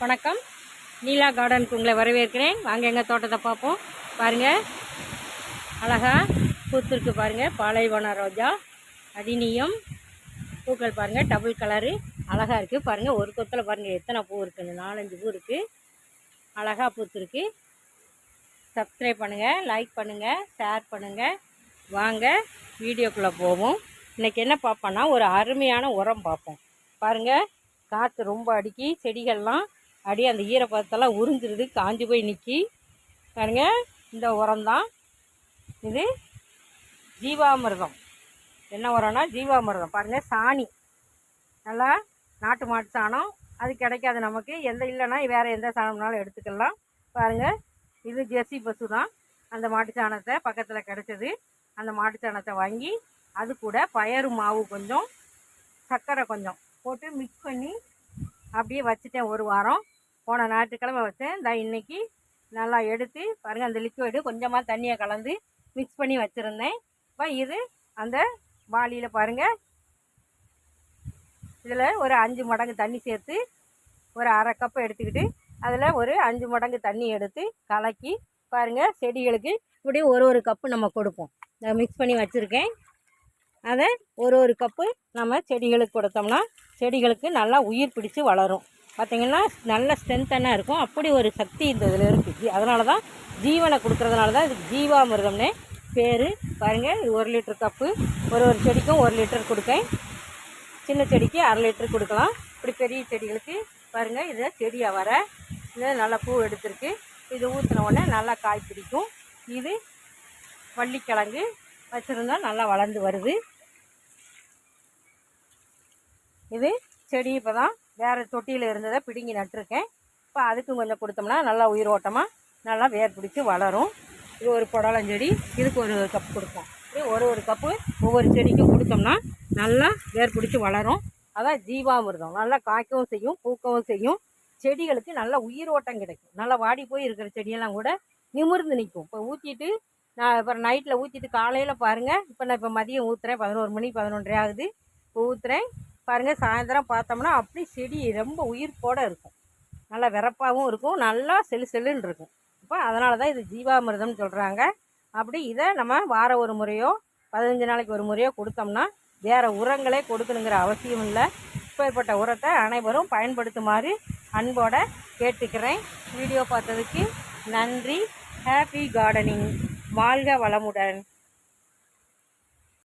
வணக்கம். நீலா கார்டனுக்கு உங்களை வரவேற்கிறேன். வாங்க எங்கள் தோட்டத்தை பார்ப்போம். பாருங்கள், அழகாக பூத்திருக்கு பாருங்கள். பாலைவன ரோஜா அதினியம் பூக்கள் பாருங்கள், டபுள் கலரு அழகாக இருக்குது பாருங்கள். ஒரு கொத்தில் பாருங்கள் எத்தனை பூ இருக்குன்னு, 4-5 பூ இருக்குது. அழகாக பூத்துருக்கு. சப்ஸ்கிரைப் பண்ணுங்கள், லைக் பண்ணுங்கள், ஷேர் பண்ணுங்கள். வாங்க வீடியோக்குள்ளே போவோம். இன்றைக்கி என்ன பார்ப்போன்னா, ஒரு அருமையான உரம் பார்ப்போம். பாருங்கள், காற்று ரொம்ப அடிக்கி செடிகள்லாம் அப்படியே அந்த ஈரப்பதத்தெல்லாம் உறிஞ்சிருது, காஞ்சி போய் நிற்கி பாருங்க. இந்த உரம் தான் இது, ஜீவாமிர்தம். என்ன உரம்னா ஜீவாமிர்தம். பாருங்கள், சாணி நல்லா நாட்டு மாட்டு சாணம். அது கிடைக்காது நமக்கு, எந்த இல்லைன்னா வேறு எந்த சாணம்னாலும் எடுத்துக்கலாம். பாருங்கள், இது ஜெர்சி பசு தான். அந்த மாட்டு சாணத்தை பக்கத்தில் கிடச்சது. அந்த மாட்டு சாணத்தை வாங்கி அது கூட பயறு மாவு கொஞ்சம், சர்க்கரை கொஞ்சம் போட்டு மிக்ஸ் பண்ணி அப்படியே வச்சுட்டேன் ஒரு வாரம். போன ஞாயிற்றுக்கிழமை வச்சேன். இந்த இன்றைக்கி நல்லா எடுத்து பாருங்கள், அந்த லிக்விடு கொஞ்சமாக தண்ணியை கலந்து மிக்ஸ் பண்ணி வச்சுருந்தேன். இப்போ இது அந்த வாளியில் பாருங்கள், இதில் ஒரு 5 மடங்கு தண்ணி சேர்த்து ஒரு அரை கப்பு எடுத்துக்கிட்டு அதில் ஒரு 5 மடங்கு தண்ணி எடுத்து கலக்கி பாருங்கள், செடிகளுக்கு இப்படியே ஒரு கப்பு நம்ம கொடுப்போம். நான் மிக்ஸ் பண்ணி வச்சுருக்கேன். அதை ஒரு கப்பு நம்ம செடிகளுக்கு கொடுத்தோம்னா செடிகளுக்கு நல்லா உயிர் பிடிச்சி வளரும். பார்த்திங்கன்னா நல்ல ஸ்ட்ரென்த்தனாக இருக்கும். அப்படி ஒரு சக்தி இந்த இதில் இருக்குது. அதனால தான் ஜீவனை கொடுக்குறதுனால தான் இதுக்கு ஜீவாமிர்தம்னே பேர். பாருங்கள், இது 1 லிட்டர் கப்பு. ஒரு செடிக்கும் 1 லிட்டர் கொடுக்கேன். சின்ன செடிக்கு அரை லிட்டர் கொடுக்கலாம். இப்படி பெரிய செடிகளுக்கு பாருங்கள், இதை செடியாக வர இது நல்லா பூ எடுத்துருக்கு. இது ஊற்றின உடனே நல்லா காய் பிடிக்கும். இது வள்ளிக்கிழங்கு வச்சுருந்தால் நல்லா வளர்ந்து வருது. இது செடி இப்போ தான் வேறு தொட்டியில் இருந்ததை பிடுங்கி நட்டுருக்கேன். இப்போ அதுக்கும் கொஞ்சம் கொடுத்தோம்னா நல்லா உயிரோட்டமாக நல்லா வேர் பிடிச்சி வளரும். இது ஒரு புடலஞ்செடி, இதுக்கு ஒரு கப் கொடுப்போம். இது ஒரு கப்பு ஒவ்வொரு செடிக்கும் கொடுத்தோம்னா நல்லா வேர் பிடிச்சி வளரும். அதான் ஜீவாமிர்தம். நல்லா காய்க்கவும் செய்யும், பூக்கவும் செய்யும். செடிகளுக்கு நல்ல உயிரோட்டம் கிடைக்கும். நல்லா வாடி போய் இருக்கிற செடியெல்லாம் கூட நிமிர்ந்து நிற்கும். இப்போ ஊற்றிட்டு நான் இப்போ நைட்டில் ஊற்றிட்டு காலையில் பாருங்கள், இப்போ மதியம் ஊற்றுறேன். 11 மணி 11:30 ஆகுது. இப்போ ஊற்றுறேன் பாருங்கள். சாயந்தரம் பார்த்தோம்னா அப்படி செடி ரொம்ப உயிர்ப்போடு இருக்கும். நல்லா விறப்பாகவும் இருக்கும், நல்லா செல்லுன்னு இருக்கும். இப்போ அதனால தான் இது ஜீவாமிர்தம்னு சொல்கிறாங்க. அப்படி இதை நம்ம வாரம் ஒரு முறையோ 15 நாளைக்கு ஒரு முறையோ கொடுத்தோம்னா வேறு உரங்களே கொடுக்கணுங்கிற அவசியம் இல்லை. இப்பேற்பட்ட உரத்தை அனைவரும் பயன்படுத்துமாறு அன்போடு கேட்டுக்கிறேன். வீடியோ பார்த்ததுக்கு நன்றி. Happy gardening. வாழ்க வளமுடன்.